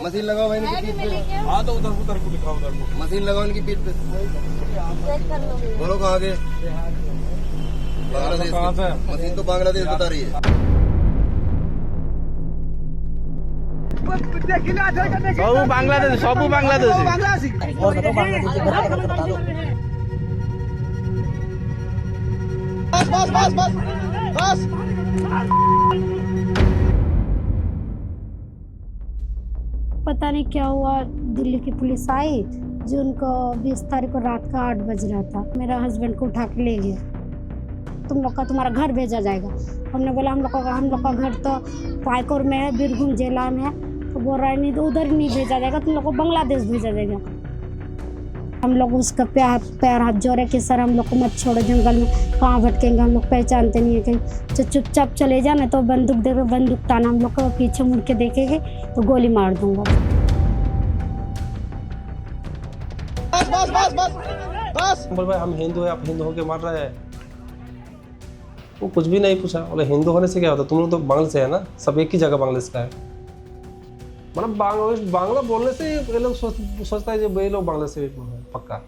Machine लगाओ भाई इनकी पीठ पे। हाँ तो उधर को दिखाओ, उधर को मशीन लगाओ इनकी पीठ पे। बोलो कहाँ के? बांग्लादेश से। मशीन तो बांग्लादेश बता रही है। सब बांग्लादेश, सब बांग्लादेश। बस बस बस बस। पता नहीं क्या हुआ, दिल्ली की पुलिस आई जो उनको 20 तारीख को रात का 8 बज रहा था। मेरा हस्बैंड को उठा के ले गया। तुम लोग का तुम्हारा घर भेजा जाएगा। हमने बोला हम लोग का घर तो पायकोर में है, बीरभूम जिला में है। तो बोल रहा है नहीं, तो उधर नहीं भेजा जाएगा, तुम लोग को बांग्लादेश भेजा जाएगा। हम लोग उसका पैर हाथ जोड़े कि सर हम लोग को मत छोड़ो, जंगल में कहाँ भटकेंगे, हम लोग पहचानते नहीं है कहीं। तो चुपचाप चले जाना, तो बंदूक दे, बंदूक ताना, हम लोग को पीछे मुड़ के देखेंगे तो गोली मार दूंगा। बस बस बस बस बस। बोल भाई हम हिंदू है, आप हिंदू होके मार रहे हैं। वो कुछ भी नहीं पूछा। बोले हिंदू होने से क्या होता, तुम लोग तो बांग्लादेश से है ना, सब एक ही जगह बांग्लादेश का है। मतलब बांग्ला बोलने से ये लोग सोचता है जो ये लोग बांग्लादेश से पक्का। –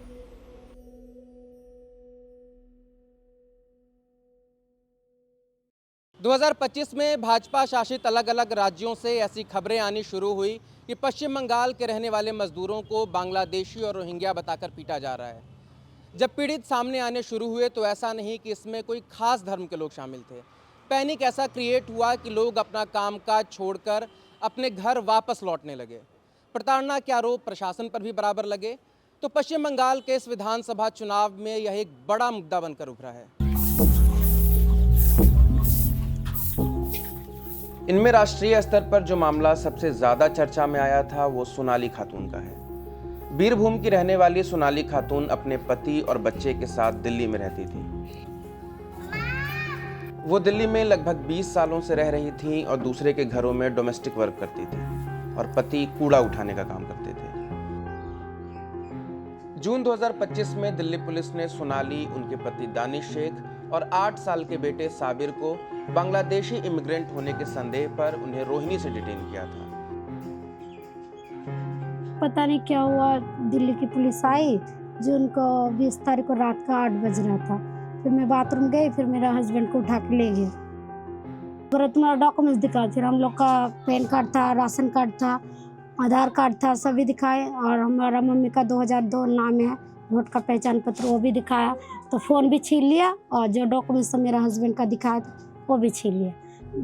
2025 में भाजपा शासित अलग अलग राज्यों से ऐसी खबरें आनी शुरू हुई कि पश्चिम बंगाल के रहने वाले मजदूरों को बांग्लादेशी और रोहिंग्या बताकर पीटा जा रहा है। जब पीड़ित सामने आने शुरू हुए तो ऐसा नहीं कि इसमें कोई खास धर्म के लोग शामिल थे। पैनिक ऐसा क्रिएट हुआ कि लोग अपना कामकाज छोड़कर अपने घर वापस लौटने लगे। प्रताड़ना के आरोप प्रशासन पर भी बराबर लगे। तो पश्चिम बंगाल के इस विधानसभा चुनाव में यह एक बड़ा मुद्दा बनकर उभरा है। इनमें राष्ट्रीय स्तर पर जो मामला सबसे ज्यादा चर्चा में आया था वो सोनाली खातून का है। बीरभूम की रहने वाली सोनाली खातून अपने पति और बच्चे के साथ दिल्ली में रहती थी। वो दिल्ली में लगभग 20 सालों से रह रही थी और दूसरे के घरों में डोमेस्टिक वर्क करती थी और पति कूड़ा उठाने का काम करते थे। जून 2025 में दिल्ली पुलिस ने सोनाली, उनके पति दानिश शेख और 8 साल के बेटे साबिर को बांग्लादेशी इमिग्रेंट होने के संदेह पर उन्हें रोहिणी से डिटेन किया था। पता नहीं क्या हुआ, दिल्ली की पुलिस आई जो उनको 20 तारीख को रात का 8 बज रहा था। फिर मैं बाथरूम गई, फिर मेरा हस्बैंड को उठा के ले गया। अगर तुम्हारा डॉक्यूमेंट्स दिखा, फिर हम लोग का पैन कार्ड था, राशन कार्ड था, आधार कार्ड था, सभी दिखाए। और हमारा मम्मी का 2002 नाम है, वोट का पहचान पत्र, वो भी दिखाया। तो फ़ोन भी छीन लिया और जो डॉक्यूमेंट्स मेरा हस्बैंड का दिखाया था वो भी छीन लिया।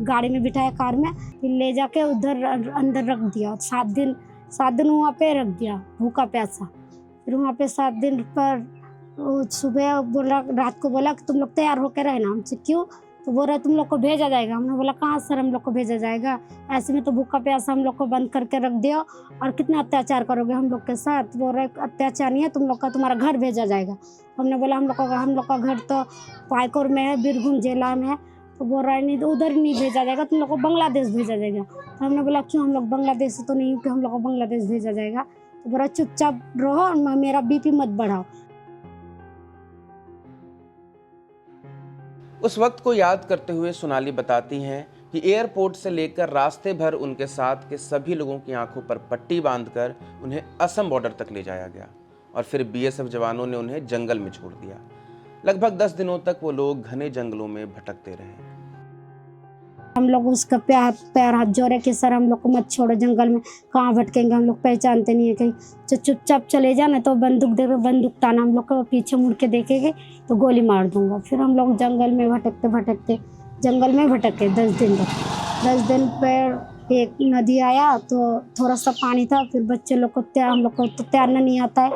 गाड़ी में बिठाया, कार में, फिर ले जाके उधर अंदर रख दिया। 7 दिन वहाँ पे रख दिया, भूखा प्यासा। फिर वहाँ पे 7 दिन पर सुबह बोला, रात को बोला कि तुम लोग तैयार होकर रहना। हमसे क्यों? तो बोल रहे तुम लोग को भेजा जाएगा। हमने बोला कहाँ सर हम लोग को भेजा जाएगा, ऐसे में तो भूखा प्यासा हम लोग को बंद करके रख दिया और कितना अत्याचार करोगे हम लोग के साथ। बोल रहे अत्याचार नहीं है, तुम लोग का तुम्हारा घर भेजा जाएगा। हमने बोला हम लोग का घर तो पायकोर में है, बीरभूम जिला में है। तो बोल रहा है नहीं, तो उधर नहीं भेजा जाएगा, तुम लोग को बांग्लादेश भेजा जाएगा। तो हमने बोला क्यों, हम लोग बांग्लादेश से तो नहीं कि हम लोग को बांग्लादेश भेजा जाएगा। तो बोला चुपचाप रहो और मेरा बीपी मत बढ़ाओ। उस वक्त को याद करते हुए सोनाली बताती हैं कि एयरपोर्ट से लेकर रास्ते भर उनके साथ के सभी लोगों की आंखों पर पट्टी बांधकर उन्हें असम बॉर्डर तक ले जाया गया और फिर बीएसएफ जवानों ने उन्हें जंगल में छोड़ दिया। लगभग 10 दिनों तक वो लोग घने जंगलों में भटकते रहे। हम लोग उसका पैर हाथ जोड़े कि सर हम लोग को मत छोड़ो, जंगल में कहाँ भटकेंगे, हम लोग पहचानते नहीं है कहीं। तो चुपचाप चले जाना, तो बंदूक दे, बंदूक ताना, हम लोग को पीछे मुड़ के देखेंगे तो गोली मार दूंगा। फिर हम लोग जंगल में भटकते जंगल में भटके 10 दिन तक। 10 दिन पर एक नदी आया तो थोड़ा सा पानी था। फिर बच्चे लोग को हम लोग को तो तैरना नहीं आता है।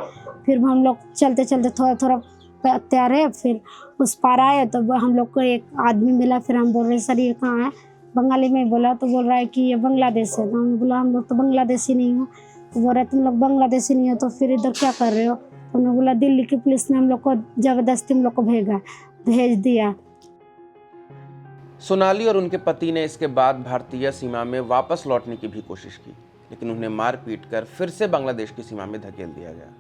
फिर हम लोग चलते थोड़ा तैरे, फिर उस पार आए तो हम लोग को एक आदमी मिला। फिर हम बोल रहे सर ये कहाँ है, बंगाली में बोला। तो बोल रहा है कि ये बांग्लादेश है। तो हमने बोला हम लोग तो बांग्लादेशी नहीं हो। तो बोल रहे तुम लोग बांग्लादेशी नहीं हो तो फिर इधर क्या कर रहे हो। तो हमने बोला दिल्ली की पुलिस ने हम लोग को जबरदस्ती हम लोग को भेज दिया। सोनाली और उनके पति ने इसके बाद भारतीय सीमा में वापस लौटने की भी कोशिश की, लेकिन उन्हें मार पीट कर फिर से बांग्लादेश की सीमा में धकेल दिया गया।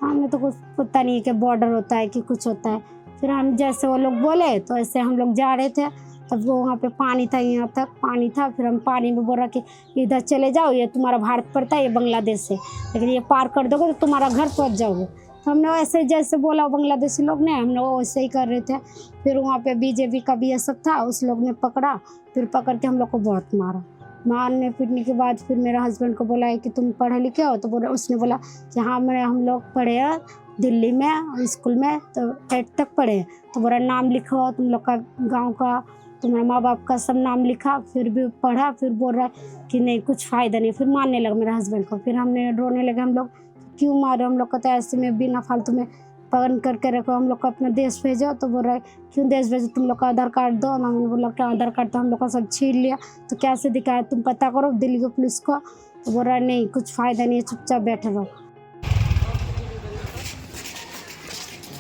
हमें तो कुछ पता नहीं है कि बॉर्डर होता है कि कुछ होता है। फिर हम जैसे वो लोग बोले तो ऐसे हम लोग जा रहे थे। तब वो वहाँ पे पानी था, यहाँ तक पानी था। फिर हम पानी में बोल रहा कि इधर चले जाओ, ये तुम्हारा भारत पड़ता है, ये बांग्लादेश से, लेकिन ये पार कर दोगे तो तुम्हारा घर पहुँच जाओगे। तो हमने वैसे जैसे बोला बांग्लादेशी लोग ने, हम लोग वैसे ही कर रहे थे। फिर वहाँ पे बीजेपी का भी ये सब था, उस लोग ने पकड़ा, फिर पकड़ के हम लोग को बहुत मारने पीटने के बाद फिर मेरे हस्बैंड को बोला है कि तुम पढ़े लिखे हो, तो उसने बोला कि हाँ हम लोग पढ़े हैं दिल्ली में स्कूल में, तो 8 तक पढ़े हैं। तो बोला नाम लिखो तुम लोग का, गांव का, तुम्हारे माँ बाप का सब नाम लिखा। फिर भी पढ़ा, फिर बोल रहा है कि नहीं कुछ फ़ायदा नहीं। फिर मारने लगा मेरे हस्बैंड को। फिर हमने रोने लगे, हम लोग क्यों मारो, हम लोग को तो ऐसे में बिना फालतू में पकड़ करके रखो, हम लोग को अपना देश भेजो। तो बोल रहा है क्यों देश भेजो, तुम लोग का आधार कार्ड दो। हमने बोला कि आधार कार्ड तो हम लोग का सब छीन लिया, तो कैसे दिखाया, तुम पता करो दिल्ली की पुलिस को। तो बोल रहा है नहीं कुछ फ़ायदा नहीं है, चुपचाप बैठे रहो।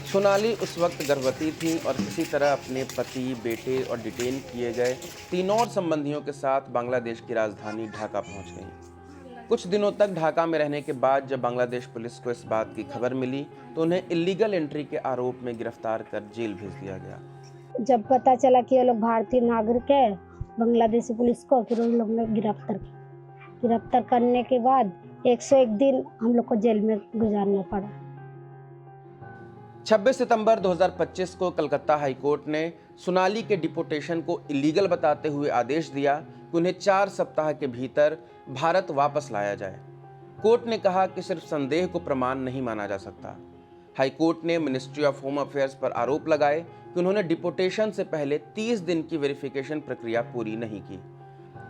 सोनाली उस वक्त गर्भवती थी और किसी तरह अपने पति, बेटे और डिटेन किए गए 3 और संबंधियों के साथ बांग्लादेश की राजधानी ढाका पहुंच गईं। कुछ दिनों तक ढाका में रहने के बाद जब बांग्लादेश पुलिस को इस बात की खबर मिली तो उन्हें इलीगल एंट्री के आरोप में गिरफ्तार कर जेल भेज दिया गया। जब पता चला कि ये लोग भारतीय नागरिक है, बांग्लादेशी पुलिस को फिर उन लोग ने गिरफ्तार करने के बाद 101 दिन हम लोग को जेल में गुजारना पड़ा। 26 सितंबर 2025 को कलकत्ता हाईकोर्ट ने सोनाली के डिपोटेशन को इलीगल बताते हुए आदेश दिया कि उन्हें 4 सप्ताह के भीतर भारत वापस लाया जाए। कोर्ट ने कहा कि सिर्फ संदेह को प्रमाण नहीं माना जा सकता। हाईकोर्ट ने मिनिस्ट्री ऑफ होम अफेयर्स पर आरोप लगाए कि उन्होंने डिपोटेशन से पहले 30 दिन की वेरिफिकेशन प्रक्रिया पूरी नहीं की।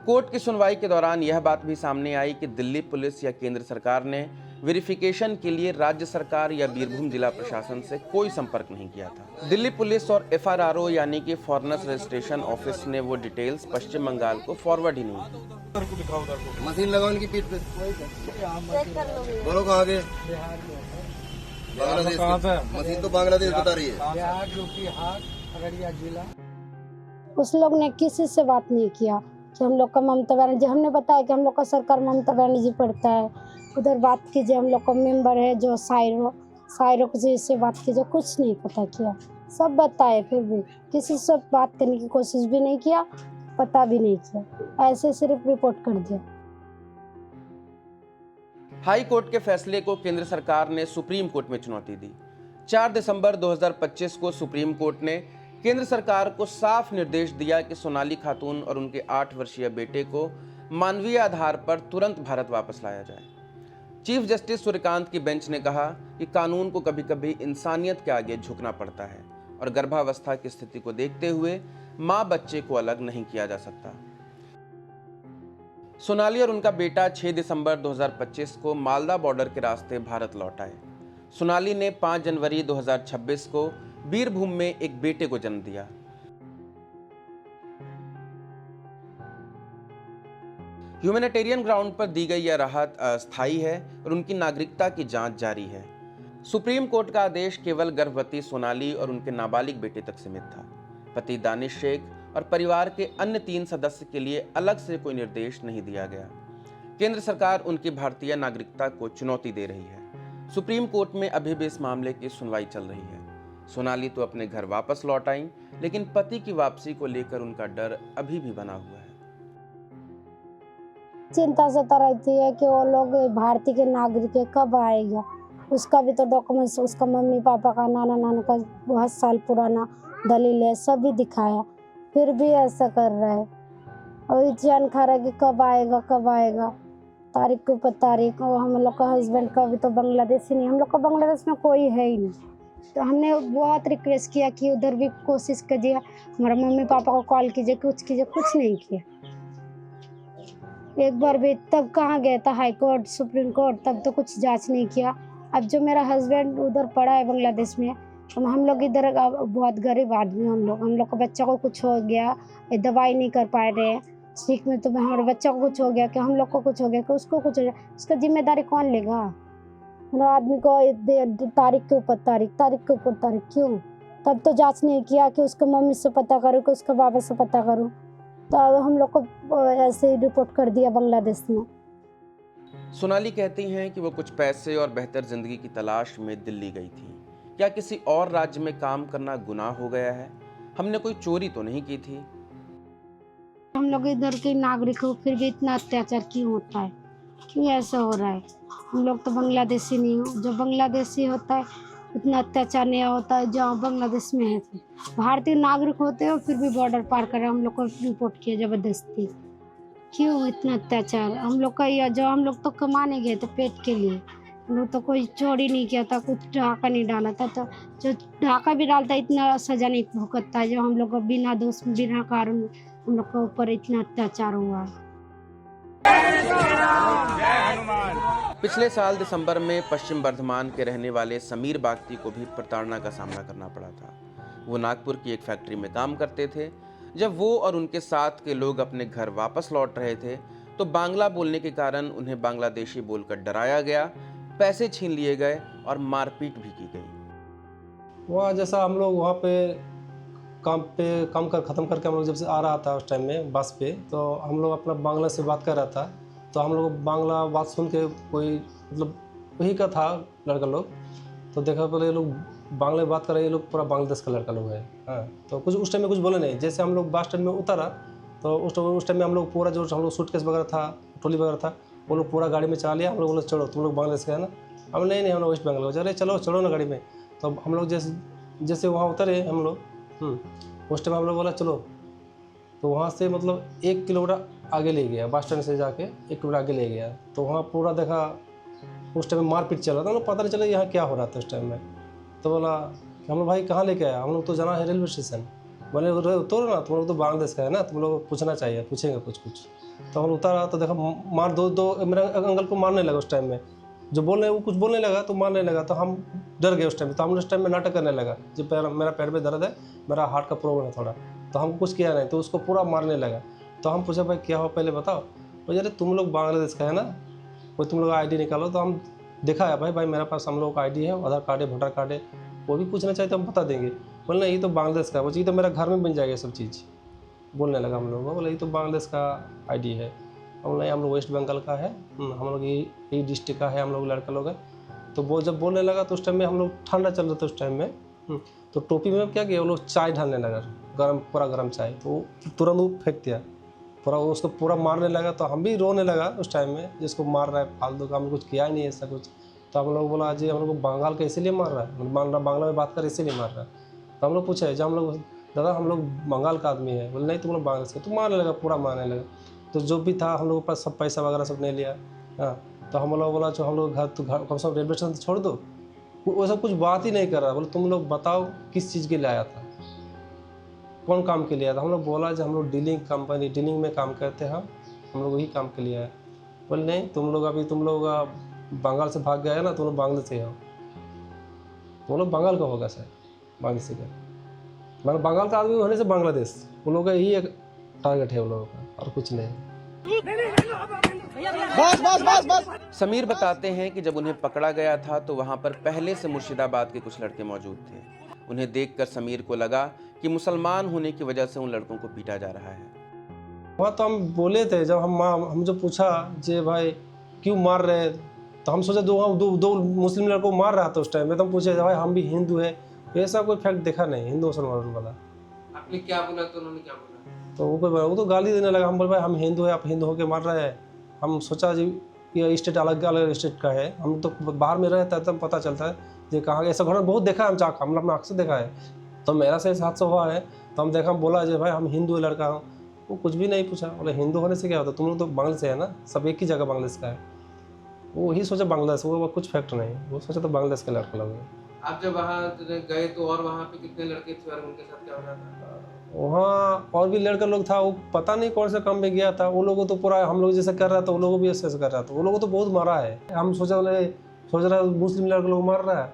कोर्ट की सुनवाई के दौरान यह बात भी सामने आई कि दिल्ली पुलिस या केंद्र सरकार ने वेरिफिकेशन के लिए राज्य सरकार या बीरभूम जिला प्रशासन से कोई संपर्क नहीं किया था। दिल्ली पुलिस और FRRO यानी कि फॉरेनर्स रजिस्ट्रेशन ऑफिस ने वो डिटेल्स पश्चिम बंगाल को फॉरवर्ड ही नहीं की। मशीन लगाओ इनकी पीठ पे, चेक कर लो। बोलो कहाँ के? बांग्लादेश के। मशीन तो बांग्लादेश बता रही है। बिहार, यूपी, अररिया जिला। उस लोग ने किसी से बात नहीं किया कि हम लोग का ममता बनर्जी, हमने बताया कि हम लोग का सरकार ममता बनर्जी पड़ता है, उधर बात कीजिए, हम लोग का मेंबर है जो सायरो से बात कीजिए, कुछ नहीं पता किया। सब बताए, फिर भी किसी से बात करने की कोशिश भी नहीं किया, पता भी नहीं किया, ऐसे सिर्फ रिपोर्ट कर दिया। हाई कोर्ट के फैसले को केंद्र सरकार ने सुप्रीम कोर्ट में चुनौती दी। 4 दिसंबर 2025 को सुप्रीम कोर्ट ने केंद्र सरकार को साफ निर्देश दिया कि सोनाली खातून और उनके 8 वर्षीय बेटे को मानवीय आधार पर तुरंत भारत वापस लाया जाए। चीफ जस्टिस सूर्यकांत की बेंच ने कहा कि कानून को कभी कभी इंसानियत के आगे झुकना पड़ता है और गर्भावस्था की स्थिति को देखते हुए मां बच्चे को अलग नहीं किया जा सकता। सोनाली और उनका बेटा 6 दिसंबर 2025 को मालदा बॉर्डर के रास्ते भारत लौट आए। सोनाली ने 5 जनवरी 2026 को बीरभूम में एक बेटे को जन्म दिया। ह्यूमैनिटेरियन ग्राउंड पर दी गई यह राहत अस्थायी है और उनकी नागरिकता की जांच जारी है। सुप्रीम कोर्ट का आदेश केवल गर्भवती सोनाली और उनके नाबालिग बेटे तक सीमित था। पति दानिश शेख और परिवार के अन्य 3 सदस्य के लिए अलग से कोई निर्देश नहीं दिया गया। केंद्र सरकार उनकी भारतीय नागरिकता को चुनौती दे रही है। सुप्रीम कोर्ट में अभी भी इस मामले की सुनवाई चल रही है। सोनाली तो अपने घर वापस लौट आईं, लेकिन पति की वापसी को लेकर उनका डर अभी भी बना हुआ है। चिंता सता रहती है कि वो लोग भारतीय के नागरिक है, कब आएगा, उसका भी तो डॉक्यूमेंट्स, उसका मम्मी पापा का, नाना नाना का बहुत साल पुराना दलील है, सब भी दिखाया, फिर भी ऐसा कर रहा है। और जान खा रहा है कि कब आएगा, तारीख के ऊपर तारीख। और हम लोग का हस्बैंड का भी तो बांग्लादेश ही नहीं, हम लोग का बांग्लादेश में कोई है ही नहीं। तो हमने बहुत रिक्वेस्ट किया कि उधर भी कोशिश कीजिए, हमारे मम्मी पापा को कॉल कीजिए, कुछ नहीं किया। एक बार भी, तब कहाँ गया था हाई कोर्ट, सुप्रीम कोर्ट, तब तो कुछ जांच नहीं किया। अब जो मेरा हस्बैंड उधर पड़ा है बांग्लादेश में, तो हम लोग इधर बहुत गरीब आदमी, हम लोग का बच्चा को कुछ हो गया, दवाई नहीं कर पा रहे हैं ठीक में, तो हमारे बच्चा को कुछ हो गया, कि हम लोग को कुछ हो गया, कि उसको कुछ हो गया, उसका जिम्मेदारी कौन लेगा? मतलब आदमी को तारीख के ऊपर तारीख क्यों? तब तो जांच नहीं किया कि उसके मम्मी से पता करूँ, कि उसके बाबा से पता करूँ, तो हम लोग को ऐसे ही रिपोर्ट कर दिया बांग्लादेश में। सोनाली कहती हैं कि वो कुछ पैसे और बेहतर जिंदगी की तलाश में दिल्ली गई थी। क्या किसी और राज्य में काम करना गुनाह हो गया है? हमने कोई चोरी तो नहीं की थी। हम लोग इधर के नागरिक हो फिर भी इतना अत्याचार क्यों होता है, क्यों ऐसा हो रहा है? हम लोग तो बांग्लादेशी नहीं हो, जो बांग्लादेशी होता है उतना अत्याचार नहीं होता है जहाँ बांग्लादेश में है। भारतीय नागरिक होते हो फिर भी बॉर्डर पार कर हम लोग को रिपोर्ट किया जबरदस्ती। क्यों इतना अत्याचार? हम लोग का यह जो हम लोग तो कमाने गए थे पेट के लिए, हम लोग तो कोई चोरी नहीं किया था, कुछ डाका नहीं डाला था। तो जो डाका भी डालता इतना सजा नहीं भुगतता है, जो हम लोग को बिना दोष बिना कारण हम लोग के ऊपर इतना अत्याचार हुआ। पिछले साल दिसंबर में पश्चिम बर्धमान के रहने वाले समीर बागती को भी प्रताड़ना का सामना करना पड़ा था। वो नागपुर की एक फैक्ट्री में काम करते थे। जब वो और उनके साथ के लोग अपने घर वापस लौट रहे थे तो बांग्ला बोलने के कारण उन्हें बांग्लादेशी बोलकर डराया गया, पैसे छीन लिए गए और मारपीट भी की गई। वहाँ जैसा हम लोग वहाँ पे काम कर ख़त्म करके हम लोग जब से आ रहा था उस टाइम में बस पे, तो हम लोग अपना बांग्ला से बात कर रहा था। तो हम लोग बांग्ला बात सुन के कोई मतलब वही का था लड़का लोग, तो देखा पहले ये लोग बांग्ला में बात कर रहे हैं, ये लोग पूरा बांग्लादेश का लड़का लोग है। हाँ, तो कुछ उस टाइम में कुछ बोले नहीं। जैसे हम लोग बस स्टैंड में उतरा तो उस टाइम में हम लोग पूरा जो हम लोग सूटकेस वगैरह था, ट्रॉली वगैरह था, वो लोग पूरा गाड़ी में चला लिया। हम लोग बोले चलो तुम लोग बांग्लादेश का है ना? हम नहीं हम लोग वेस्ट बंगाल का। अरे चलो ना गाड़ी में। तो हम लोग जैसे वहाँ उतरे हम लोग उस टाइम हम लोग बोला चलो, तो वहाँ से मतलब 1 किलोमीटर आगे ले गया, बस स्टैंड से जाके 1 किलोमीटर आगे ले गया। तो वहाँ पूरा देखा उस टाइम में मारपीट चल रहा था। हम लोग पता नहीं चला यहाँ क्या हो रहा था उस टाइम में। तो बोला कि हम लोग भाई कहाँ लेके आया? हम लोग तो जाना है रेलवे स्टेशन। बोले उतरो ना, तुम लोग तो बांग्लादेश का है ना, तुम लोग पूछना चाहिए, पूछेंगे कुछ। तो हम उतारा तो देखा मार दो मेरे अंकल को मारने लगा उस टाइम में। जो बोलने वो कुछ बोलने लगा तो मारने लगा। तो हम डर गए उस टाइम में। तो हम उस टाइम में नाटक करने लगा, जो मेरा पेट में दर्द है, मेरा हार्ट का प्रॉब्लम है थोड़ा। तो हमको कुछ किया नहीं, तो उसको पूरा मारने लगा। तो हम पूछे भाई क्या हो पहले बताओ। तो यार तुम लोग बांग्लादेश का है ना, कोई तुम लोग ID निकालो। तो हम देखा है भाई मेरे पास हम लोग का ID है, आधार कार्ड है, वोटर कार्ड है, वो भी पूछना चाहिए तो हम बता देंगे। बोले नहीं ये तो बांग्लादेश का, वो ये तो मेरा घर में बन जाएगा सब चीज़। बोलने लगा हम लोग। बोले ये तो बांग्लादेश का ID है। हम नहीं हम लोग वेस्ट बंगाल का है, हम लोग ये डिस्ट्रिक्ट का है, हम लोग लड़का लोग है। तो वो जब बोलने लगा तो उस टाइम में हम लोग ठंडा चल रहा था उस टाइम में। तो टोपी में क्या किया वो लोग चाय ढालने लगा, पूरा गर्म चाय। तो तुरंत वो फेंक दिया पूरा, उसको पूरा मारने लगा। तो हम भी रोने लगा उस टाइम में, जिसको मार रहा है फालतू का, हमने कुछ किया ही नहीं ऐसा कुछ। तो हम लोग बोला जी हम लोग को बंगाल का इसीलिए मार रहा है, बांग्ला में बात कर इसीलिए मार रहा है। तो हम लोग पूछे जब हम लोग दादा हम लोग बंगाल का आदमी है। बोले नहीं तुम लोग बांग्लादेश का। तो मारने लगा, पूरा मारने लगा। तो जो भी था हम लोग के पास सब पैसा वगैरह सब ले लिया। हाँ, तो हम लोग बोला जो हम लोग घर कम से कम रेलवे स्टेशन छोड़ दो। वो सब कुछ बात ही नहीं कर रहा। बोले तुम लोग बताओ किस चीज़ के लिए आया था, कौन काम के लिए आया था? हम लोग बोला जो हम लोग डीलिंग में काम करते हैं, हम लोग वही काम के लिए आए। बोले नहीं तुम लोग बंगाल से भाग गया है ना, तुम लोग बांग्लादेश से हो। तुम लोग बंगाल का होगा सर, बांग्लादेश का मतलब बंगाल का आदमी होने से बांग्लादेश, उन लोगों का यही एक टारगेट है उन लोगों का, और कुछ नहीं। समीर बताते हैं कि जब उन्हें पकड़ा गया था तो वहां पर पहले से मुर्शिदाबाद के कुछ लड़के मौजूद थे। उन्हें देखकर समीर को लगा कि मुसलमान होने की वजह से उन लड़कों को पीटा जा रहा है। वहाँ तो हम बोले थे, जब हम जो पूछा जे भाई क्यों मार रहे, तो हम सोचा दो मुस्लिम लड़कों को मार रहा था उस टाइम में। तो हम पूछे भाई हम भी हिंदू है, ऐसा कोई फैक्ट देखा नहीं हिंदू मुसलमान वाला। आपने क्या बोला तो उन्होंने क्या बोला? तो वो तो गाली देने लगा। हम बोले भाई हम हिंदू है, आप हिंदू होके मार रहे हैं। हम सोचा जी ये स्टेट अलग अलग स्टेट का है, हम तो बाहर में रहता है तब पता चलता है ये कहाँ ऐसा घटना बहुत देखा है, हम अपना आँख से देखा है। तो मेरा से हादसा हुआ है तो हम देखा, हम बोला जी भाई हम हिंदू लड़का हूँ। वो कुछ भी नहीं पूछा। बोले हिंदू होने से क्या होता, तुम लोग तो बांग्लादेश है ना, सब एक ही जगह बांग्लादेश का है। वो ही सोचा बांग्लादेश, वो कुछ फैक्ट नहीं, वो सोचा तो बांग्लादेश के लड़का लोग। आप जब वहाँ गए तो और वहाँ पे कितने लड़के थे और उनके साथ क्या हो रहा था? वहाँ और भी लड़का लोग था, वो पता नहीं कौन सा काम में गया था। वो लोगों तो पूरा हम लोग जैसे कर रहा था, वो लोगों भी ऐसे कर रहा था। वो लोगों तो बहुत मारा है। हम सोच रहा मुस्लिम लड़का लोग मार रहा है,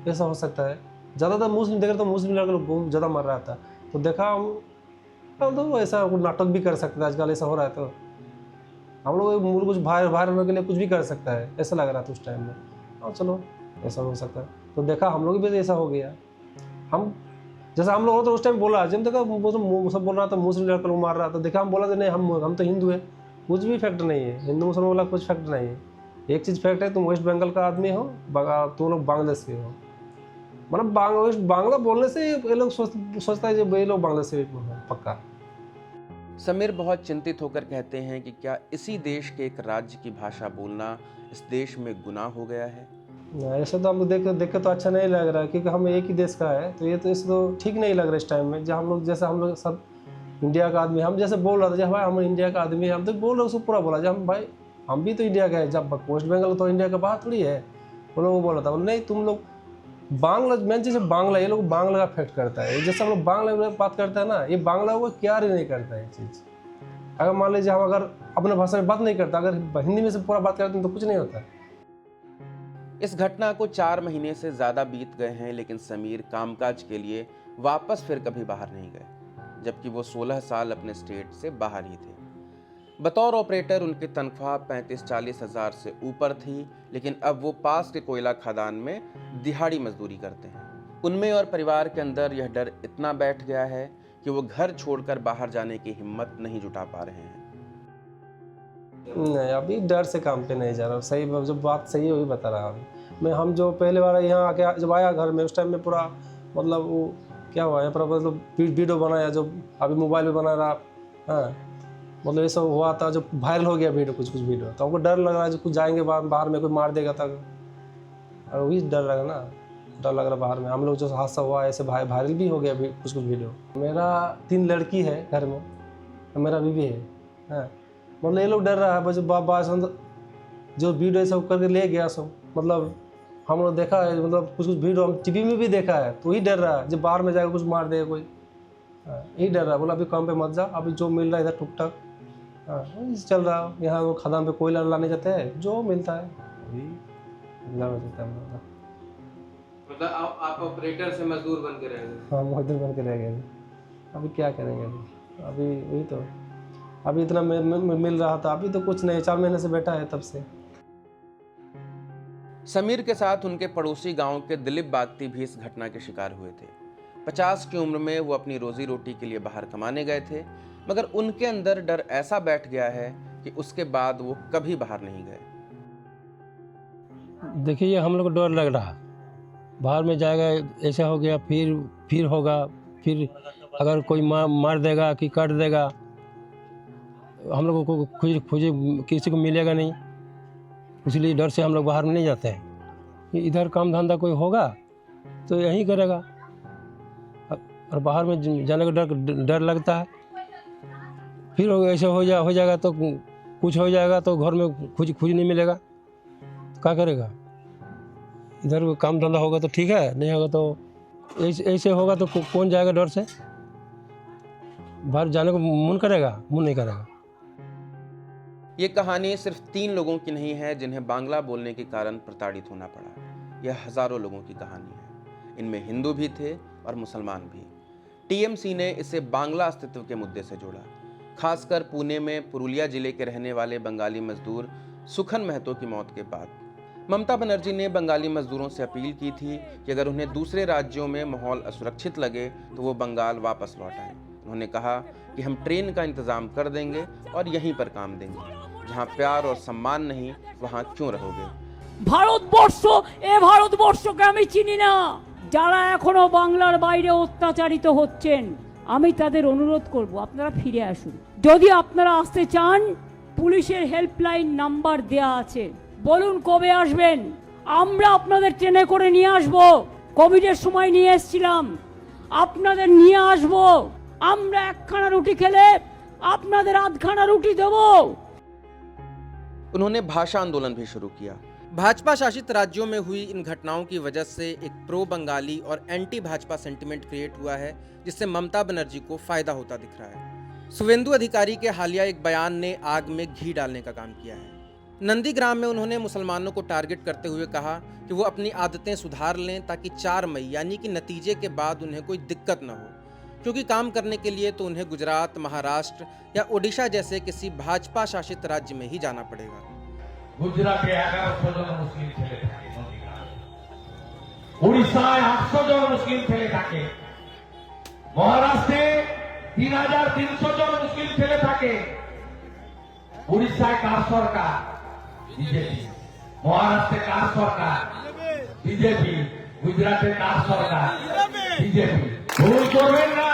ऐसा हो सकता है। ज़्यादातर मुस्लिम देख रहे तो मुस्लिम लड़का लोग बहुत ज़्यादा मार रहा था। तो देखा हम तो ऐसा नाटक भी कर सकते हैं, आजकल ऐसा हो रहा है। तो हम लोग कुछ बाहर होने के लिए कुछ भी कर सकता है, ऐसा लग रहा था उस टाइम में। और चलो ऐसा हो सकता है। तो देखा हम लोग भी ऐसा हो गया। हम जैसा हम लोग तो उस टाइम बोला, जब देखा वो सब बोल रहा था मुस्लिम लड़का लोग मार रहा था। देखा हम बोला नहीं हम तो हिंदू है, कुछ भी फैक्ट नहीं है। हिंदू मुसलमान वाला कुछ फैक्ट नहीं है। एक चीज़ फैक्ट है, तुम वेस्ट बंगाल का आदमी हो, तुम लोग बांग्लादेश के हो। मतलब बांग्ला बोलने से ये लोग सोचता है जो ये लोग बांग्लादेश से पक्का। समीर बहुत चिंतित होकर कहते हैं कि क्या इसी देश के एक राज्य की भाषा बोलना इस देश में गुनाह हो गया है? ऐसे तो हम लोग देख के तो अच्छा नहीं लग रहा, क्योंकि हम एक ही देश का है, तो ये तो इसे तो ठीक नहीं लग रहा इस टाइम में। जब हम लोग जैसे हम लोग सब इंडिया का आदमी, हम जैसे बोल रहा था जब भाई हम इंडिया का आदमी, हम तो बोल रहे उसको पूरा बोला जब हम भाई हम भी तो इंडिया का है, जब वेस्ट बंगाल तो इंडिया का बाहर थोड़ी है। वो लोग बोला था, बोले नहीं तुम लोग बांग्ला, मेन चीज़ बांग्ला, ये लोग बांग्ला का अफेक्ट करता है। जैसे हम लोग बांग्ला में बात करते हैं ना, ये बांग्ला को क्या नहीं करता है ये चीज़। अगर मान लीजिए हम अगर अपने भाषा में बात नहीं करता, अगर हिंदी में से पूरा बात करते हैं तो कुछ नहीं होता। इस घटना को 4 महीने से ज़्यादा बीत गए हैं, लेकिन समीर कामकाज के लिए वापस फिर कभी बाहर नहीं गए, जबकि वो 16 साल अपने स्टेट से बाहर ही थे। बतौर ऑपरेटर उनकी तनख्वाह 35-40 हज़ार से ऊपर थी, लेकिन अब वो पास के कोयला खदान में दिहाड़ी मजदूरी करते हैं। उनमें और परिवार के अंदर यह डर इतना बैठ गया है कि वो घर छोड़कर बाहर जाने की हिम्मत नहीं जुटा पा रहे हैं। नहीं, अभी डर से काम पे नहीं जा रहा। सही जो बात सही है वही बता रहा हूँ मैं। हम जो पहले बार यहाँ आके जब आया घर में, उस टाइम में पूरा मतलब वो क्या हुआ यहाँ पर, मतलब वीडियो बनाया जो अभी मोबाइल में बना रहा, हाँ मतलब ये सब हुआ था, जो वायरल हो गया वीडियो, कुछ वीडियो, तो हमको डर लग रहा है जो कुछ जाएंगे बाहर में कोई मार देगा तक, और वही डर लगा ना, डर लग रहा बाहर में। हम लोग जो हादसा हुआ ऐसे वायरल भी हो गया कुछ वीडियो। मेरा 3 लड़की है घर में, मेरा बीवी है, हाँ मतलब ये लोग डर रहा है बस बाबा जो वीडियो सब करके ले गया सब, मतलब हम लोग देखा है, मतलब कुछ वीडियो हम टीवी में भी देखा है, तो वही डर रहा है जब बाहर में जाकर कुछ मार देगा कोई, यही डर रहा है। बोला अभी काम पे मत जा, अभी जो मिल रहा है इधर टुक टाक, हाँ चल रहा है। यहाँ वो खदान पे कोयला लाने जाते हैं, जो मिलता है वही लाना चाहते हैं हम लोग। मतलब आप ऑपरेटर से मजदूर बन के रह गए? हाँ मजदूर बन के रह गए। अभी क्या करेंगे, अभी वही तो, अभी इतना मिल रहा था, अभी तो कुछ नहीं, 4 महीने से बैठा है तब से। समीर के साथ उनके पड़ोसी गांव के दिलीप बागती भी इस घटना के शिकार हुए थे। 50 की उम्र में वो अपनी रोजी रोटी के लिए बाहर कमाने गए थे, मगर उनके अंदर डर ऐसा बैठ गया है कि उसके बाद वो कभी बाहर नहीं गए। देखिए हम लोग को डर लग रहा, बाहर में जाएगा ऐसा हो गया, फिर होगा, फिर अगर कोई मार देगा कि काट देगा, हम लोगों को खुशी किसी को मिलेगा नहीं, इसलिए डर से हम लोग बाहर में नहीं जाते हैं। इधर काम धंधा कोई होगा तो यहीं करेगा, और बाहर में जाने का डर लगता है। फिर ऐसे हो जाएगा तो कुछ हो जाएगा तो घर में खुशी नहीं मिलेगा, क्या करेगा। इधर काम धंधा होगा तो ठीक है, नहीं होगा तो ऐसे होगा तो कौन जाएगा डर से, बाहर जाने को मन करेगा, मन नहीं करेगा। ये कहानी सिर्फ 3 लोगों की नहीं है जिन्हें बांग्ला बोलने के कारण प्रताड़ित होना पड़ा। यह हजारों लोगों की कहानी है। इनमें हिंदू भी थे और मुसलमान भी। टीएमसी ने इसे बांग्ला अस्तित्व के मुद्दे से जोड़ा। खासकर पुणे में पुरुलिया जिले के रहने वाले बंगाली मजदूर सुखन महतो की मौत के बाद ममता बनर्जी ने बंगाली मजदूरों से अपील की थी कि अगर उन्हें दूसरे राज्यों में माहौल असुरक्षित लगे तो वो बंगाल वापस लौट आएं। उन्होंने कहा कि हम ट्रेन का इंतजाम कर देंगे और यहीं पर काम देंगे। जहाँ प्यार और सम्मान नहीं, वहाँ क्यों रहोगे। ভারতবর্ষ এ ভারতবর্ষকে আমি চিনি না। যারা এখনো বাংলার বাইরে অত্যাচারিত হচ্ছেন, আমি তাদের অনুরোধ করব আপনারা ফিরে আসুন। যদি আপনারা আসতে চান, পুলিশের হেল্পলাইন নাম্বার দেয়া আছে, বলুন কবে আসবেন, আমরা আপনাদের ট্রেনে করে নিয়ে আসব। কোভিডের সময় নিয়ে এসেছিলাম, আপনাদের নিয়ে আসব। আমরা একখানা রুটি খেলে আপনাদের আধখানা রুটি দেব। उन्होंने भाषा आंदोलन भी शुरू किया। भाजपा शासित राज्यों में हुई इन घटनाओं की वजह से एक प्रो बंगाली और एंटी भाजपा सेंटिमेंट क्रिएट हुआ है, जिससे ममता बनर्जी को फायदा होता दिख रहा है। शुवेंदु अधिकारी के हालिया एक बयान ने आग में घी डालने का काम किया है। नंदीग्राम में उन्होंने मुसलमानों को टारगेट करते हुए कहा कि वो अपनी आदतें सुधार लें ताकि 4 मई यानी कि नतीजे के बाद उन्हें कोई दिक्कत न हो, क्योंकि काम करने के लिए तो उन्हें गुजरात, महाराष्ट्र या ओडिशा जैसे किसी भाजपा शासित राज्य में ही जाना पड़ेगा। गुजराते 1100 জন মুসলিম ছেলে থাকে, উড়িষ্যায় 800 জন মুসলিম ছেলে থাকে, মহারাষ্ট্রে 3300 জন মুসলিম ছেলে থাকে। উড়িষ্যায় কার সরকার? বিজেপি। মহারাষ্ট্রে কার সরকার? বিজেপি। গুজরাটে কার সরকার? বিজেপি। ভুল করবেন না।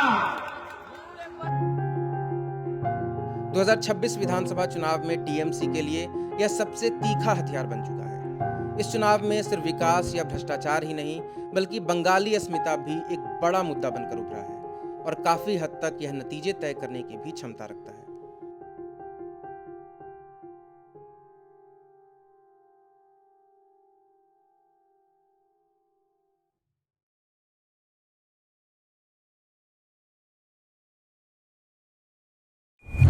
2026 विधानसभा चुनाव में टीएमसी के लिए यह सबसे तीखा हथियार बन चुका है। इस चुनाव में सिर्फ विकास या भ्रष्टाचार ही नहीं बल्कि बंगाली अस्मिता भी एक बड़ा मुद्दा बनकर उभरा है और काफी हद तक यह नतीजे तय करने की भी क्षमता रखता है।